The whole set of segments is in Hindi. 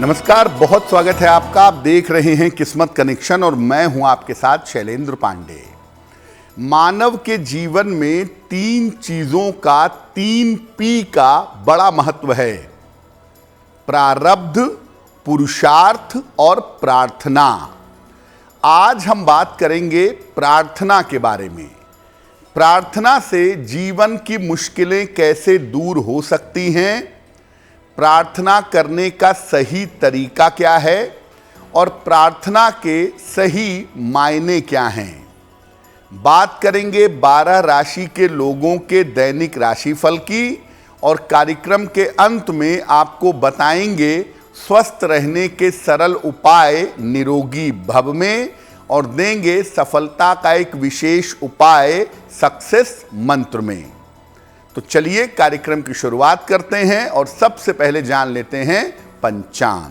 नमस्कार, बहुत स्वागत है आपका। आप देख रहे हैं किस्मत कनेक्शन और मैं हूं आपके साथ शैलेंद्र पांडे। मानव के जीवन में तीन चीजों का 3P का बड़ा महत्व है: प्रारब्ध, पुरुषार्थ और प्रार्थना। आज हम बात करेंगे प्रार्थना के बारे में। प्रार्थना से जीवन की मुश्किलें कैसे दूर हो सकती हैं, प्रार्थना करने का सही तरीका क्या है और प्रार्थना के सही मायने क्या हैं। बात करेंगे 12 राशि के लोगों के दैनिक राशिफल की और कार्यक्रम के अंत में आपको बताएंगे स्वस्थ रहने के सरल उपाय निरोगी भव में और देंगे सफलता का एक विशेष उपाय सक्सेस मंत्र में। तो चलिए कार्यक्रम की शुरुआत करते हैं और सबसे पहले जान लेते हैं पंचांग।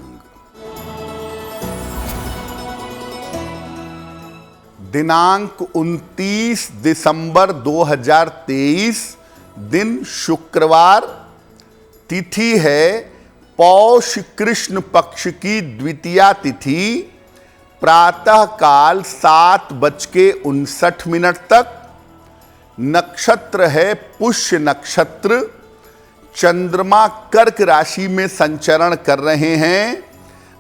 दिनांक 29 दिसंबर 2023, दिन शुक्रवार, तिथि है पौष कृष्ण पक्ष की द्वितीया तिथि, प्रातः काल 7:59 तक। नक्षत्र है पुष्य नक्षत्र। चंद्रमा कर्क राशि में संचरण कर रहे हैं।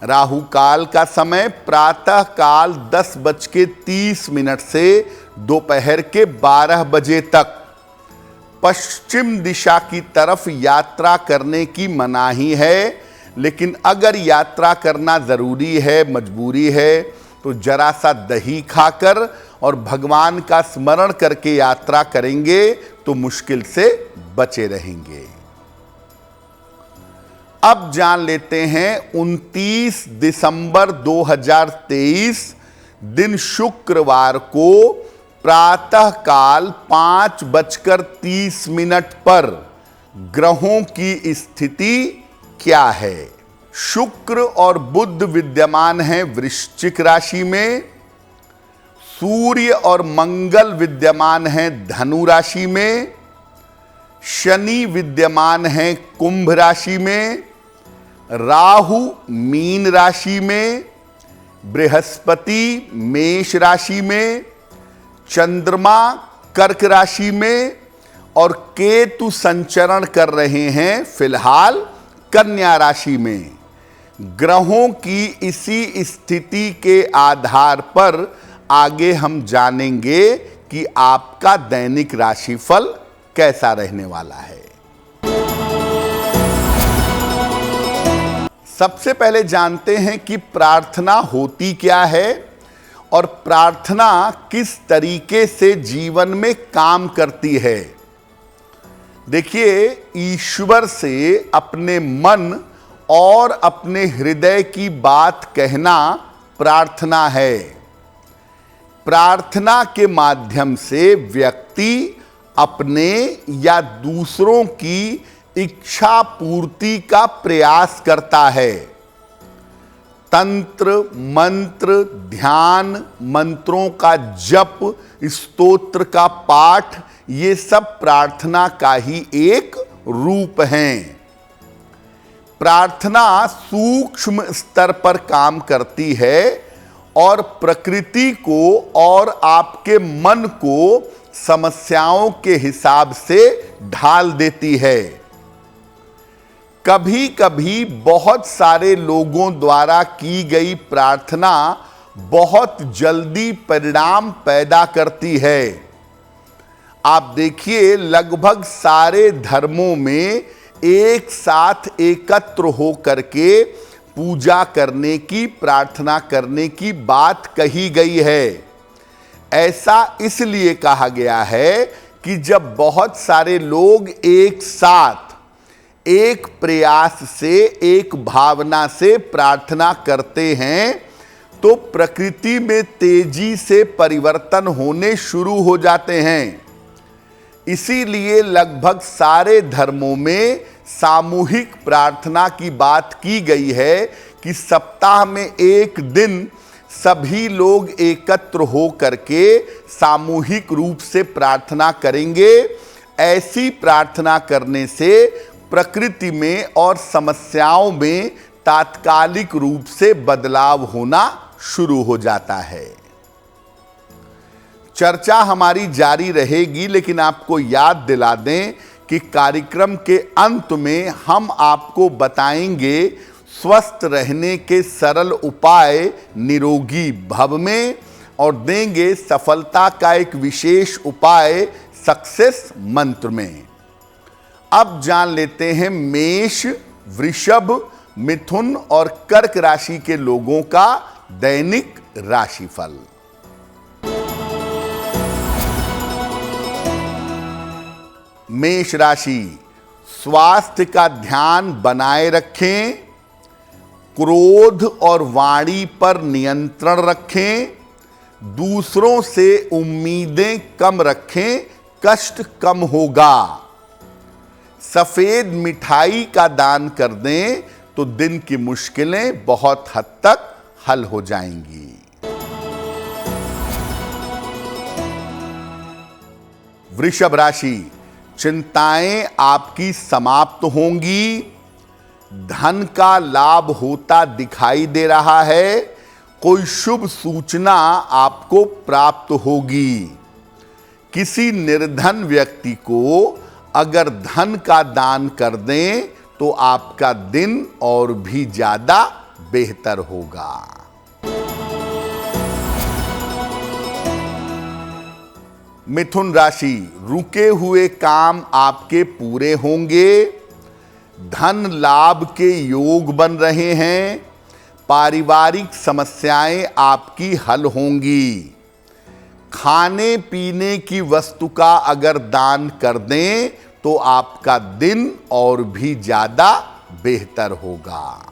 राहु काल का समय प्रातः काल 10:30 से दोपहर के 12 बजे तक। पश्चिम दिशा की तरफ यात्रा करने की मनाही है, लेकिन अगर यात्रा करना जरूरी है, मजबूरी है, तो जरा सा दही खाकर और भगवान का स्मरण करके यात्रा करेंगे तो मुश्किल से बचे रहेंगे। अब जान लेते हैं 29 दिसंबर 2023, दिन शुक्रवार को प्रातः काल 5:30 पर ग्रहों की स्थिति क्या है। शुक्र और बुध विद्यमान हैं वृश्चिक राशि में। सूर्य और मंगल विद्यमान हैं धनु राशि में। शनि विद्यमान हैं कुंभ राशि में। राहु मीन राशि में। बृहस्पति मेष राशि में। चंद्रमा कर्क राशि में और केतु संचरण कर रहे हैं फिलहाल कन्या राशि में। ग्रहों की इसी स्थिति के आधार पर आगे हम जानेंगे कि आपका दैनिक राशिफल कैसा रहने वाला है। सबसे पहले जानते हैं कि प्रार्थना होती क्या है और प्रार्थना किस तरीके से जीवन में काम करती है। देखिए, ईश्वर से अपने मन और अपने हृदय की बात कहना प्रार्थना है। प्रार्थना के माध्यम से व्यक्ति अपने या दूसरों की इच्छा पूर्ति का प्रयास करता है। तंत्र, मंत्र, ध्यान, मंत्रों का जप, स्तोत्र का पाठ, ये सब प्रार्थना का ही एक रूप हैं। प्रार्थना सूक्ष्म स्तर पर काम करती है और प्रकृति को और आपके मन को समस्याओं के हिसाब से ढाल देती है। कभी कभी बहुत सारे लोगों द्वारा की गई प्रार्थना बहुत जल्दी परिणाम पैदा करती है। आप देखिए, लगभग सारे धर्मों में एक साथ एकत्र हो करके पूजा करने की, प्रार्थना करने की बात कही गई है। ऐसा इसलिए कहा गया है कि जब बहुत सारे लोग एक साथ एक प्रयास से, एक भावना से प्रार्थना करते हैं तो प्रकृति में तेजी से परिवर्तन होने शुरू हो जाते हैं। इसीलिए लगभग सारे धर्मों में सामूहिक प्रार्थना की बात की गई है कि सप्ताह में एक दिन सभी लोग एकत्र हो करके सामूहिक रूप से प्रार्थना करेंगे। ऐसी प्रार्थना करने से प्रकृति में और समस्याओं में तात्कालिक रूप से बदलाव होना शुरू हो जाता है। चर्चा हमारी जारी रहेगी, लेकिन आपको याद दिला दें कि कार्यक्रम के अंत में हम आपको बताएंगे स्वस्थ रहने के सरल उपाय निरोगी भव में, और देंगे सफलता का एक विशेष उपाय सक्सेस मंत्र में। अब जान लेते हैं मेष, वृषभ, मिथुन और कर्क राशि के लोगों का दैनिक राशिफल। मेष राशि, स्वास्थ्य का ध्यान बनाए रखें, क्रोध और वाणी पर नियंत्रण रखें, दूसरों से उम्मीदें कम रखें, कष्ट कम होगा। सफेद मिठाई का दान कर दें तो दिन की मुश्किलें बहुत हद तक हल हो जाएंगी। वृषभ राशि, चिंताएं आपकी समाप्त होंगी, धन का लाभ होता दिखाई दे रहा है, कोई शुभ सूचना आपको प्राप्त होगी। किसी निर्धन व्यक्ति को अगर धन का दान कर दें तो आपका दिन और भी ज्यादा बेहतर होगा। मिथुन राशि, रुके हुए काम आपके पूरे होंगे, धन लाभ के योग बन रहे हैं, पारिवारिक समस्याएं आपकी हल होंगी। खाने पीने की वस्तु का अगर दान कर दें तो आपका दिन और भी ज्यादा बेहतर होगा।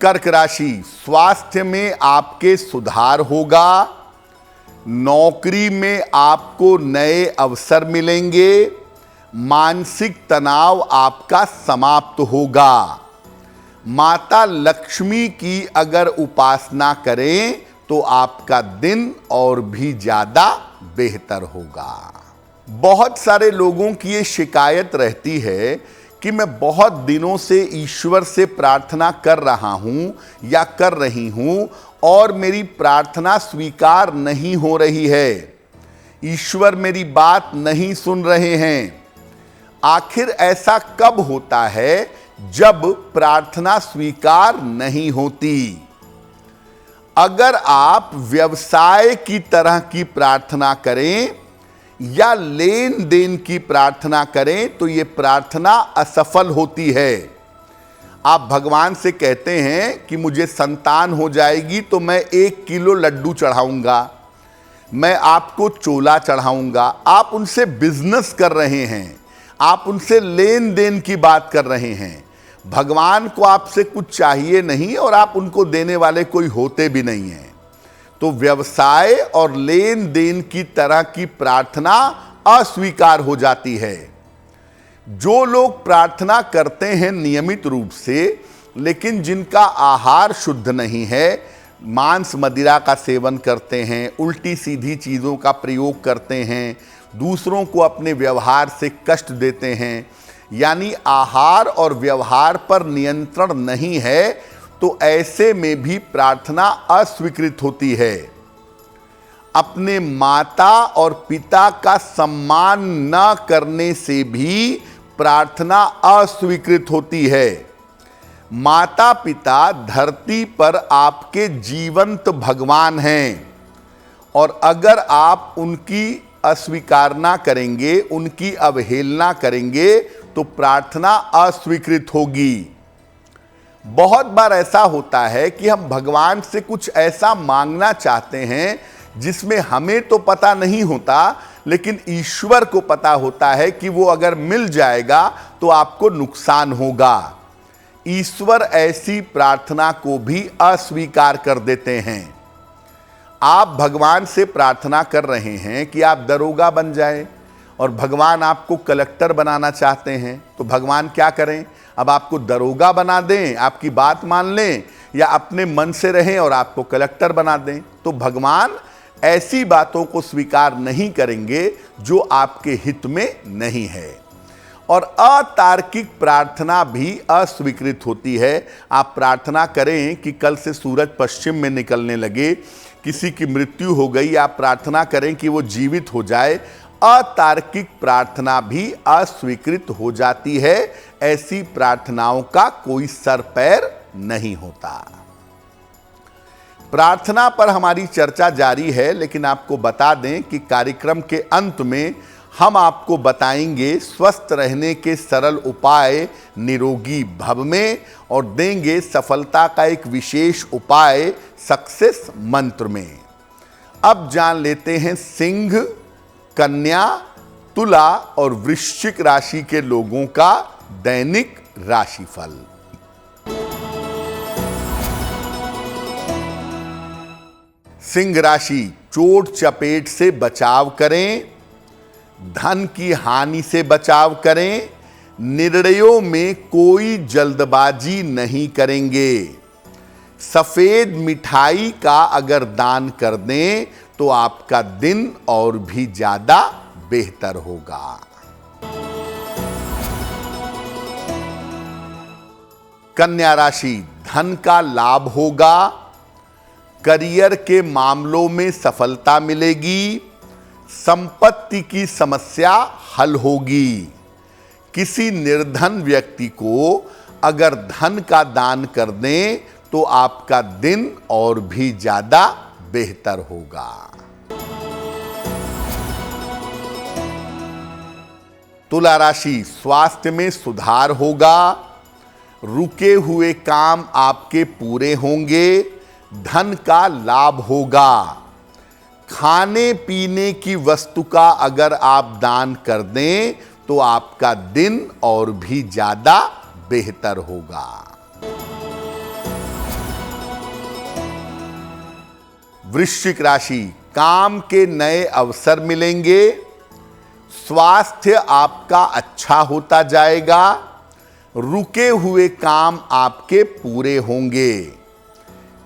कर्क राशि, स्वास्थ्य में आपके सुधार होगा, नौकरी में आपको नए अवसर मिलेंगे, मानसिक तनाव आपका समाप्त होगा। माता लक्ष्मी की अगर उपासना करें तो आपका दिन और भी ज्यादा बेहतर होगा। बहुत सारे लोगों की ये शिकायत रहती है कि मैं बहुत दिनों से ईश्वर से प्रार्थना कर रहा हूं या कर रही हूं और मेरी प्रार्थना स्वीकार नहीं हो रही है, ईश्वर मेरी बात नहीं सुन रहे हैं। आखिर ऐसा कब होता है जब प्रार्थना स्वीकार नहीं होती? अगर आप व्यवसाय की तरह की प्रार्थना करें या लेन देन की प्रार्थना करें तो यह प्रार्थना असफल होती है। आप भगवान से कहते हैं कि मुझे संतान हो जाएगी तो मैं 1 किलो लड्डू चढ़ाऊंगा, मैं आपको चोला चढ़ाऊंगा। आप उनसे बिजनेस कर रहे हैं, आप उनसे लेन देन की बात कर रहे हैं। भगवान को आपसे कुछ चाहिए नहीं और आप उनको देने वाले कोई होते भी नहीं हैं। तो व्यवसाय और लेन देन की तरह की प्रार्थना अस्वीकार हो जाती है। जो लोग प्रार्थना करते हैं नियमित रूप से लेकिन जिनका आहार शुद्ध नहीं है, मांस मदिरा का सेवन करते हैं, उल्टी सीधी चीज़ों का प्रयोग करते हैं, दूसरों को अपने व्यवहार से कष्ट देते हैं, यानी आहार और व्यवहार पर नियंत्रण नहीं है, तो ऐसे में भी प्रार्थना अस्वीकृत होती है। अपने माता और पिता का सम्मान न करने से भी प्रार्थना अस्वीकृत होती है। माता पिता धरती पर आपके जीवंत भगवान हैं और अगर आप उनकी अस्वीकार ना करेंगे, उनकी अवहेलना करेंगे तो प्रार्थना अस्वीकृत होगी। बहुत बार ऐसा होता है कि हम भगवान से कुछ ऐसा मांगना चाहते हैं जिसमें हमें तो पता नहीं होता लेकिन ईश्वर को पता होता है कि वो अगर मिल जाएगा तो आपको नुकसान होगा। ईश्वर ऐसी प्रार्थना को भी अस्वीकार कर देते हैं। आप भगवान से प्रार्थना कर रहे हैं कि आप दरोगा बन जाए और भगवान आपको कलेक्टर बनाना चाहते हैं, तो भगवान क्या करें? अब आपको दरोगा बना दें, आपकी बात मान लें, या अपने मन से रहें और आपको कलेक्टर बना दें। तो भगवान ऐसी बातों को स्वीकार नहीं करेंगे जो आपके हित में नहीं है। और अतार्किक प्रार्थना भी अस्वीकृत होती है। आप प्रार्थना करें कि कल से सूरज पश्चिम में निकलने लगे, किसी की मृत्यु हो गई, आप प्रार्थना करें कि वो जीवित हो जाए, अतार्किक प्रार्थना भी अस्वीकृत हो जाती है। ऐसी प्रार्थनाओं का कोई सर पैर नहीं होता। प्रार्थना पर हमारी चर्चा जारी है, लेकिन आपको बता दें कि कार्यक्रम के अंत में हम आपको बताएंगे स्वस्थ रहने के सरल उपाय निरोगी भव में, और देंगे सफलता का एक विशेष उपाय सक्सेस मंत्र में। अब जान लेते हैं सिंह, कन्या, तुला और वृश्चिक राशि के लोगों का दैनिक राशिफल। सिंह राशि, चोट चपेट से बचाव करें, धन की हानि से बचाव करें, निर्णयों में कोई जल्दबाजी नहीं करेंगे। सफेद मिठाई का अगर दान कर दें तो आपका दिन और भी ज्यादा बेहतर होगा। कन्या राशि, धन का लाभ होगा, करियर के मामलों में सफलता मिलेगी, संपत्ति की समस्या हल होगी। किसी निर्धन व्यक्ति को अगर धन का दान कर दें तो आपका दिन और भी ज्यादा बेहतर होगा। तुला राशि, स्वास्थ्य में सुधार होगा, रुके हुए काम आपके पूरे होंगे, धन का लाभ होगा। खाने पीने की वस्तु का अगर आप दान कर दें तो आपका दिन और भी ज्यादा बेहतर होगा। वृश्चिक राशि, काम के नए अवसर मिलेंगे, स्वास्थ्य आपका अच्छा होता जाएगा, रुके हुए काम आपके पूरे होंगे।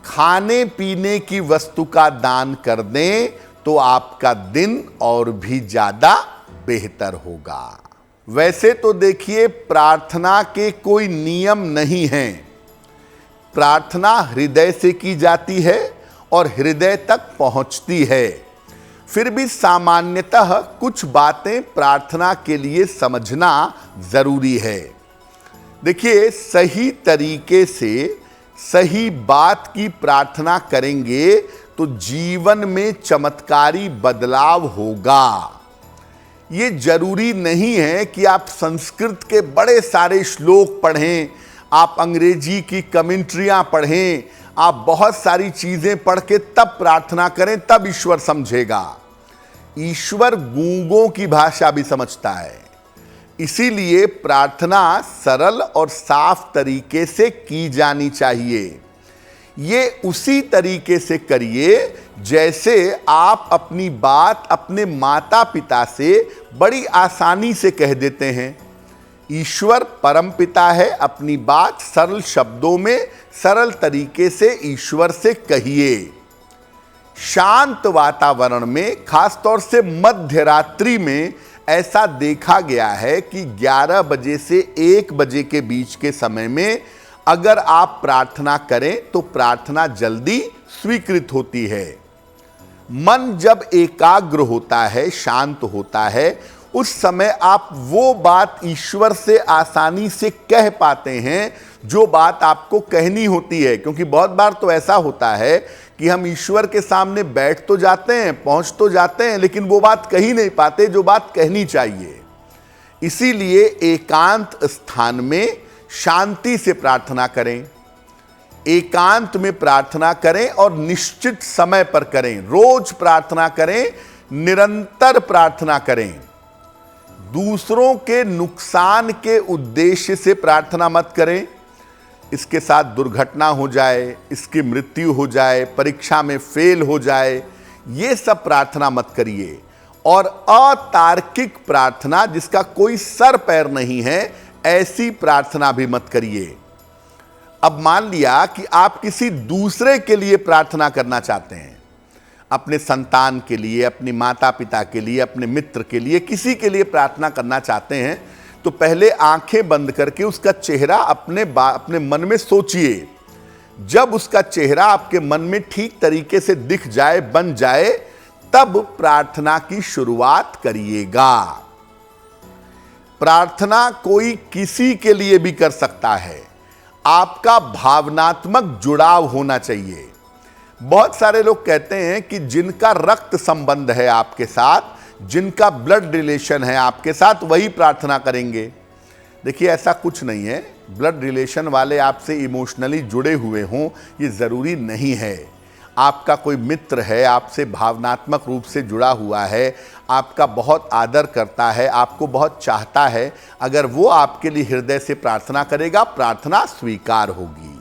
खाने पीने की वस्तु का दान कर दें तो आपका दिन और भी ज्यादा बेहतर होगा। वैसे तो देखिए, प्रार्थना के कोई नियम नहीं हैं। प्रार्थना हृदय से की जाती है और हृदय तक पहुंचती है। फिर भी सामान्यतः कुछ बातें प्रार्थना के लिए समझना जरूरी है। देखिए, सही तरीके से सही बात की प्रार्थना करेंगे तो जीवन में चमत्कारी बदलाव होगा। ये जरूरी नहीं है कि आप संस्कृत के बड़े सारे श्लोक पढ़ें, आप अंग्रेजी की कमेंट्रियां पढ़ें, आप बहुत सारी चीजें पढ़ के तब प्रार्थना करें, तब ईश्वर समझेगा। ईश्वर गूंगों की भाषा भी समझता है। इसीलिए प्रार्थना सरल और साफ तरीके से की जानी चाहिए। ये उसी तरीके से करिए जैसे आप अपनी बात अपने माता पिता से बड़ी आसानी से कह देते हैं। ईश्वर परम पिता है, अपनी बात सरल शब्दों में सरल तरीके से ईश्वर से कहिए। शांत वातावरण में, खासतौर से मध्य रात्रि में, ऐसा देखा गया है कि 11 बजे से 1 बजे के बीच के समय में अगर आप प्रार्थना करें तो प्रार्थना जल्दी स्वीकृत होती है। मन जब एकाग्र होता है, शांत होता है, उस समय आप वो बात ईश्वर से आसानी से कह पाते हैं जो बात आपको कहनी होती है। क्योंकि बहुत बार तो ऐसा होता है कि हम ईश्वर के सामने बैठ तो जाते हैं, पहुंच तो जाते हैं, लेकिन वो बात कह ही नहीं पाते जो बात कहनी चाहिए। इसीलिए एकांत स्थान में शांति से प्रार्थना करें, एकांत में प्रार्थना करें और निश्चित समय पर करें। रोज प्रार्थना करें, निरंतर प्रार्थना करें। दूसरों के नुकसान के उद्देश्य से प्रार्थना मत करें। इसके साथ दुर्घटना हो जाए, इसकी मृत्यु हो जाए, परीक्षा में फेल हो जाए, ये सब प्रार्थना मत करिए। और अतार्किक प्रार्थना जिसका कोई सर पैर नहीं है, ऐसी प्रार्थना भी मत करिए। अब मान लिया कि आप किसी दूसरे के लिए प्रार्थना करना चाहते हैं, अपने संतान के लिए, अपने माता पिता के लिए, अपने मित्र के लिए, किसी के लिए प्रार्थना करना चाहते हैं, तो पहले आंखें बंद करके उसका चेहरा अपने मन में सोचिए। जब उसका चेहरा आपके मन में ठीक तरीके से दिख जाए, बन जाए, तब प्रार्थना की शुरुआत करिएगा। प्रार्थना कोई किसी के लिए भी कर सकता है, आपका भावनात्मक जुड़ाव होना चाहिए। बहुत सारे लोग कहते हैं कि जिनका रक्त संबंध है आपके साथ, जिनका ब्लड रिलेशन है आपके साथ, वही प्रार्थना करेंगे। देखिए, ऐसा कुछ नहीं है। ब्लड रिलेशन वाले आपसे इमोशनली जुड़े हुए हों, ये ज़रूरी नहीं है। आपका कोई मित्र है, आपसे भावनात्मक रूप से जुड़ा हुआ है, आपका बहुत आदर करता है, आपको बहुत चाहता है, अगर वो आपके लिए हृदय से प्रार्थना करेगा, प्रार्थना स्वीकार होगी।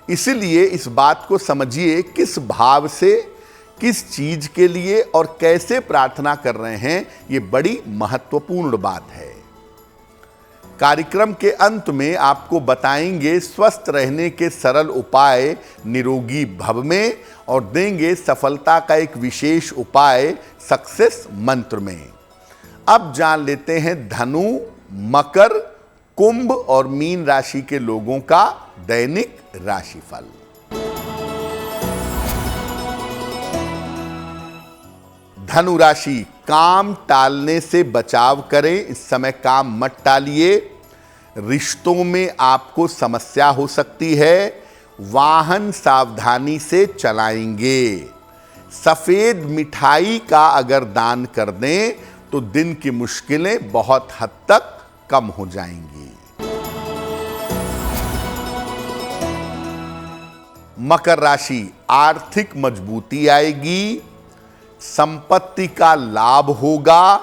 इसीलिए इस बात को समझिए, किस भाव से, किस चीज के लिए और कैसे प्रार्थना कर रहे हैं, ये बड़ी महत्वपूर्ण बात है। कार्यक्रम के अंत में आपको बताएंगे स्वस्थ रहने के सरल उपाय निरोगी भव में, और देंगे सफलता का एक विशेष उपाय सक्सेस मंत्र में। अब जान लेते हैं धनु, मकर, कुंभ और मीन राशि के लोगों का दैनिक राशिफल। धनु राशि, काम टालने से बचाव करें। इस समय काम मत टालिए। रिश्तों में आपको समस्या हो सकती है। वाहन सावधानी से चलाएंगे। सफेद मिठाई का अगर दान कर दें तो दिन की मुश्किलें बहुत हद तक कम हो जाएंगी। मकर राशि, आर्थिक मजबूती आएगी। संपत्ति का लाभ होगा।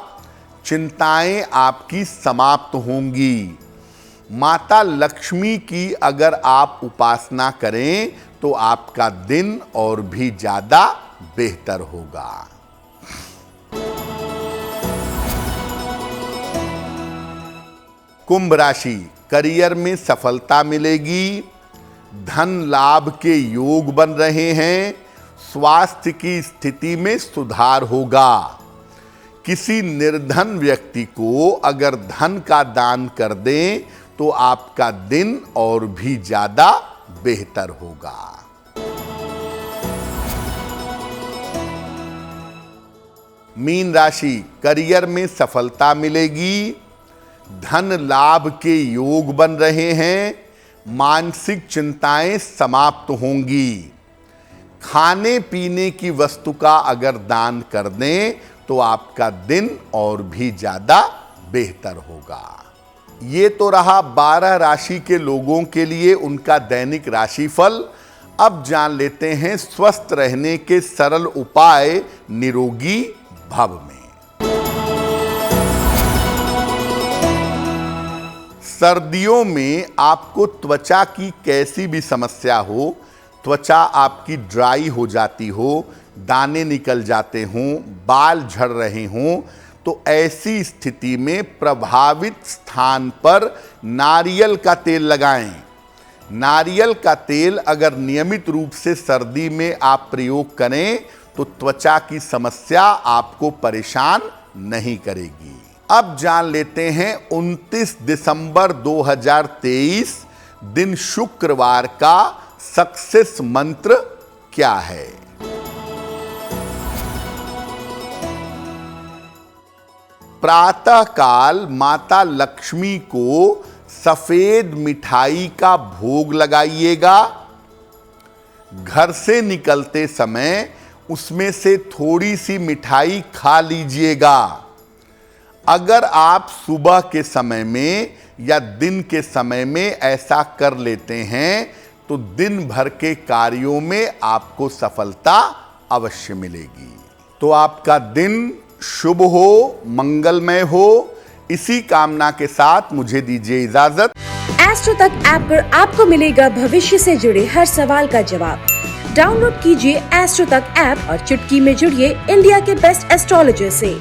चिंताएं आपकी समाप्त होंगी। माता लक्ष्मी की अगर आप उपासना करें तो आपका दिन और भी ज्यादा बेहतर होगा। कुंभ राशि, करियर में सफलता मिलेगी। धन लाभ के योग बन रहे हैं। स्वास्थ्य की स्थिति में सुधार होगा। किसी निर्धन व्यक्ति को अगर धन का दान कर दें तो आपका दिन और भी ज्यादा बेहतर होगा। मीन राशि, करियर में सफलता मिलेगी। धन लाभ के योग बन रहे हैं। मानसिक चिंताएं समाप्त होंगी। खाने पीने की वस्तु का अगर दान कर दें तो आपका दिन और भी ज्यादा बेहतर होगा। ये तो रहा 12 राशि के लोगों के लिए उनका दैनिक राशिफल। अब जान लेते हैं स्वस्थ रहने के सरल उपाय निरोगी भव में। सर्दियों में आपको त्वचा की कैसी भी समस्या हो, त्वचा आपकी ड्राई हो जाती हो, दाने निकल जाते हों, बाल झड़ रहे हों, तो ऐसी स्थिति में प्रभावित स्थान पर नारियल का तेल लगाएं। नारियल का तेल अगर नियमित रूप से सर्दी में आप प्रयोग करें तो त्वचा की समस्या आपको परेशान नहीं करेगी। अब जान लेते हैं 29 दिसंबर 2023 दिन शुक्रवार का सक्सेस मंत्र क्या है। प्रातः काल माता लक्ष्मी को सफेद मिठाई का भोग लगाइएगा। घर से निकलते समय उसमें से थोड़ी सी मिठाई खा लीजिएगा। अगर आप सुबह के समय में या दिन के समय में ऐसा कर लेते हैं तो दिन भर के कार्यों में आपको सफलता अवश्य मिलेगी। तो आपका दिन शुभ हो, मंगलमय हो, इसी कामना के साथ मुझे दीजिए इजाजत। एस्ट्रो तक ऐप पर आपको मिलेगा भविष्य से जुड़े हर सवाल का जवाब। डाउनलोड कीजिए एस्ट्रो तक ऐप और चुटकी में जुड़िए इंडिया के बेस्ट एस्ट्रोलॉजर से।